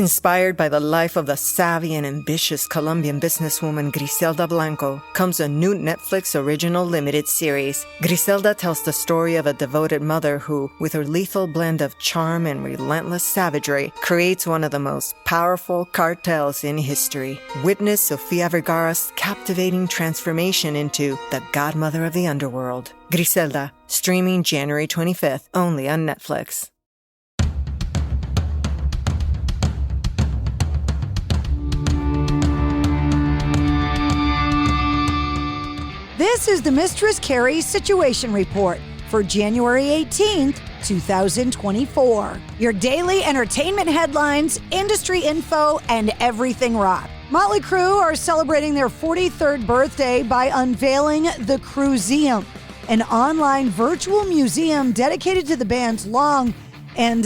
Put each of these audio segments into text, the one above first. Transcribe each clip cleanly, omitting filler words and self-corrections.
Inspired by the life of the savvy and ambitious Colombian businesswoman Griselda Blanco comes a new Netflix original limited series. Griselda tells the story of a devoted mother who, with her lethal blend of charm and relentless savagery, creates one of the most powerful cartels in history. Witness Sofia Vergara's captivating transformation into the godmother of the underworld. Griselda, streaming January 25th, only on Netflix. This is the Mistress Carrie Situation Report for January 18th, 2024. Your daily entertainment headlines, industry info, and everything rock. Motley Crue are celebrating their 43rd birthday by unveiling the Crueseum, an online virtual museum dedicated to the band's long and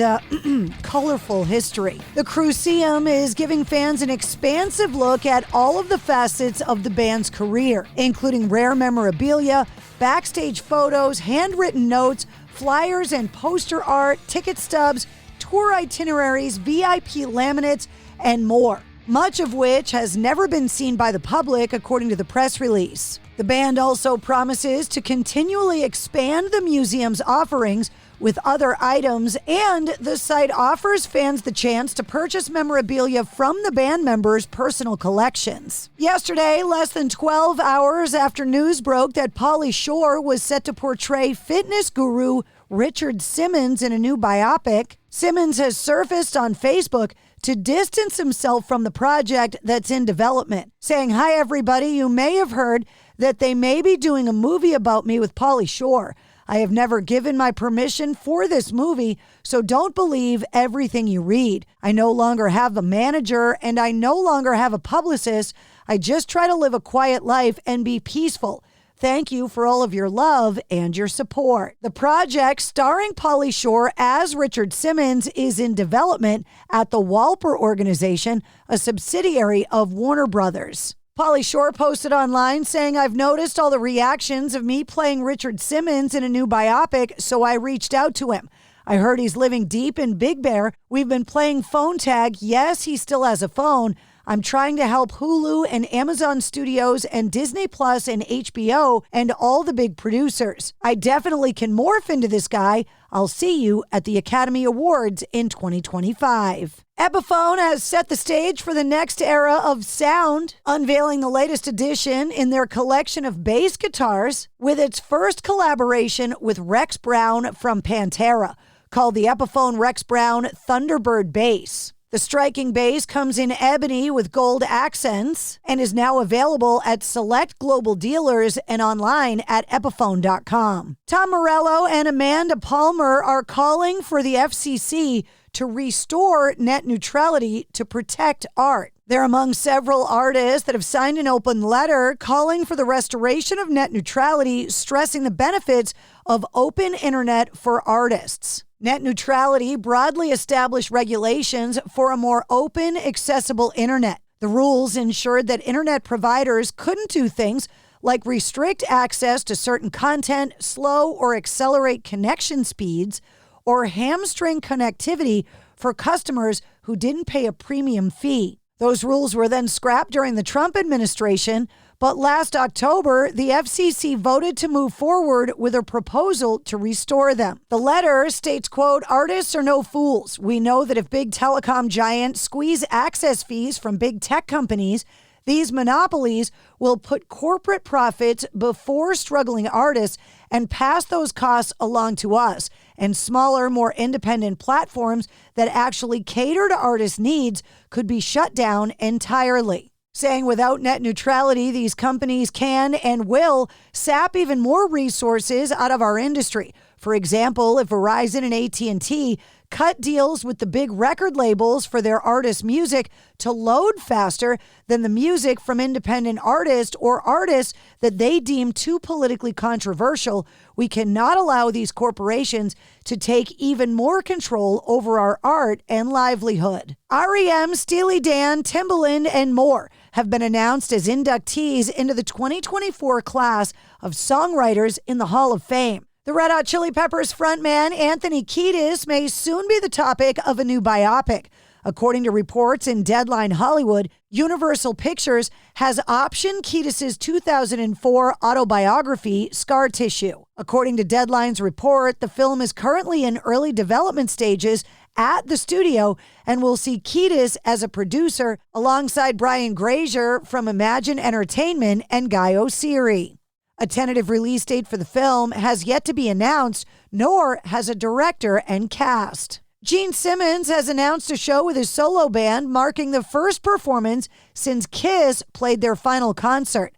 colorful history. The Crueseum is giving fans an expansive look at all of the facets of the band's career, including rare memorabilia, backstage photos, handwritten notes, flyers and poster art, ticket stubs, tour itineraries, VIP laminates, and more, much of which has never been seen by the public, according to the press release. The band also promises to continually expand the museum's offerings with other items, and the site offers fans the chance to purchase memorabilia from the band members' personal collections. Yesterday, less than 12 hours after news broke that Pauly Shore was set to portray fitness guru Richard Simmons in a new biopic, Simmons has surfaced on Facebook to distance himself from the project that's in development, saying, "Hi everybody, you may have heard that they may be doing a movie about me with Pauly Shore. I have never given my permission for this movie, so don't believe everything you read. I no longer have a manager and I no longer have a publicist. I just try to live a quiet life and be peaceful. Thank you for all of your love and your support." The project, starring Pauly Shore as Richard Simmons, is in development at the Walper Organization, a subsidiary of Warner Brothers. Pauly Shore posted online saying, "I've noticed all the reactions of me playing Richard Simmons in a new biopic, so I reached out to him. I heard he's living deep in Big Bear. We've been playing phone tag. Yes, he still has a phone. I'm trying to help Hulu and Amazon Studios and Disney Plus and HBO and all the big producers. I definitely can morph into this guy. I'll see you at the Academy Awards in 2025. Epiphone has set the stage for the next era of sound, unveiling the latest edition in their collection of bass guitars with its first collaboration with Rex Brown from Pantera, called the Epiphone Rex Brown Thunderbird Bass. The striking bass comes in ebony with gold accents and is now available at select global dealers and online at Epiphone.com. Tom Morello and Amanda Palmer are calling for the FCC to restore net neutrality to protect art. They're among several artists that have signed an open letter calling for the restoration of net neutrality, stressing the benefits of open internet for artists. Net neutrality broadly established regulations for a more open, accessible internet. The rules ensured that internet providers couldn't do things like restrict access to certain content, slow or accelerate connection speeds, or hamstring connectivity for customers who didn't pay a premium fee. Those rules were then scrapped during the Trump administration, but last October, the FCC voted to move forward with a proposal to restore them. The letter states, quote, "Artists are no fools. We know that if big telecom giants squeeze access fees from big tech companies, these monopolies will put corporate profits before struggling artists and pass those costs along to us, and smaller, more independent platforms that actually cater to artists' needs could be shut down entirely." Saying without net neutrality, these companies can and will sap even more resources out of our industry. For example, if Verizon and AT&T cut deals with the big record labels for their artists' music to load faster than the music from independent artists or artists that they deem too politically controversial, we cannot allow these corporations to take even more control over our art and livelihood. REM, Steely Dan, Timbaland, and more have been announced as inductees into the 2024 class of Songwriters in the Hall of Fame. The Red Hot Chili Peppers frontman Anthony Kiedis may soon be the topic of a new biopic. According to reports in Deadline Hollywood, Universal Pictures has optioned Kiedis' 2004 autobiography, Scar Tissue. According to Deadline's report, the film is currently in early development stages at the studio and will see Kiedis as a producer alongside Brian Grazer from Imagine Entertainment and Guy Oseary. A tentative release date for the film has yet to be announced, nor has a director and cast. Gene Simmons has announced a show with his solo band, marking the first performance since Kiss played their final concert.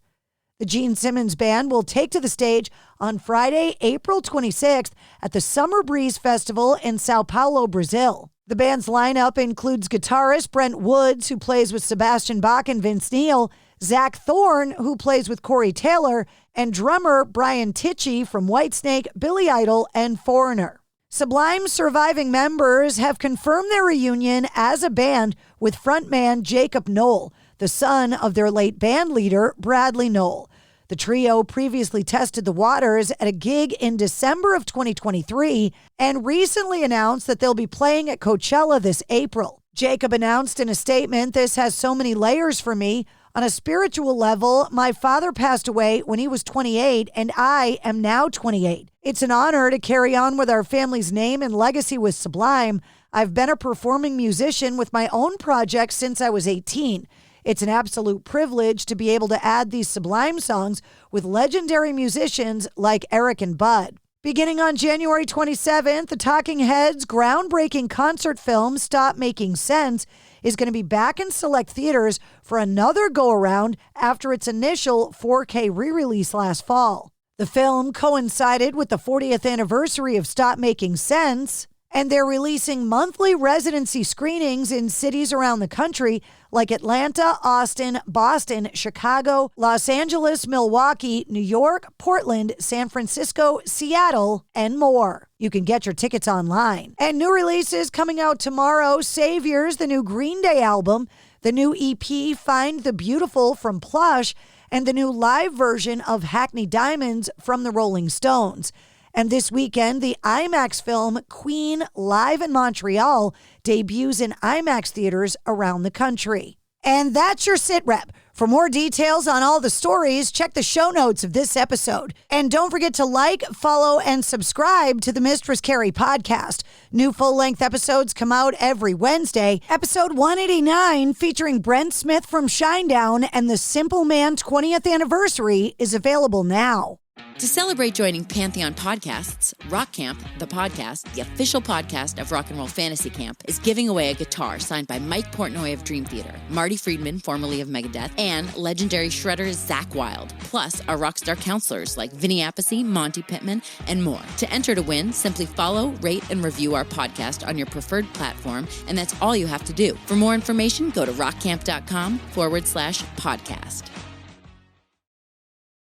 The Gene Simmons Band will take to the stage on Friday, April 26th at the Summer Breeze Festival in Sao Paulo, Brazil. The band's lineup includes guitarist Brent Woods, who plays with Sebastian Bach and Vince Neil, Zach Thorne, who plays with Corey Taylor, and drummer Brian Tichy from Whitesnake, Billy Idol, and Foreigner. Sublime's surviving members have confirmed their reunion as a band with frontman Jacob Knoll, the son of their late band leader, Bradley Knoll. The trio previously tested the waters at a gig in December of 2023 and recently announced that they'll be playing at Coachella this April. Jacob announced in a statement, "This has so many layers for me. On a spiritual level, my father passed away when he was 28, and I am now 28. It's an honor to carry on with our family's name and legacy with Sublime. I've been a performing musician with my own projects since I was 18. It's an absolute privilege to be able to add these Sublime songs with legendary musicians like Eric and Bud." Beginning on January 27th, the Talking Heads' groundbreaking concert film, Stop Making Sense, is going to be back in select theaters for another go-around after its initial 4K re-release last fall. The film coincided with the 40th anniversary of Stop Making Sense, and they're releasing monthly residency screenings in cities around the country like Atlanta, Austin, Boston, Chicago, Los Angeles, Milwaukee, New York, Portland, San Francisco, Seattle, and more. You can get your tickets online. And new releases coming out tomorrow: Saviors, the new Green Day album, the new EP Find the Beautiful from Plush, and the new live version of Hackney Diamonds from the Rolling Stones. And this weekend, the IMAX film Queen Live in Montreal debuts in IMAX theaters around the country. And that's your sit rep. For more details on all the stories, check the show notes of this episode. And don't forget to like, follow, and subscribe to the Mistress Carrie Podcast. New full-length episodes come out every Wednesday. Episode 189, featuring Brent Smith from Shinedown and the Simple Man 20th anniversary, is available now. To celebrate joining Pantheon Podcasts, Rock Camp, the podcast, the official podcast of Rock and Roll Fantasy Camp, is giving away a guitar signed by Mike Portnoy of Dream Theater, Marty Friedman, formerly of Megadeth, and legendary shredder Zakk Wylde, plus our rockstar counselors like Vinny Appice, Monty Pittman, and more. To enter to win, simply follow, rate, and review our podcast on your preferred platform, and that's all you have to do. For more information, go to rockcamp.com/podcast.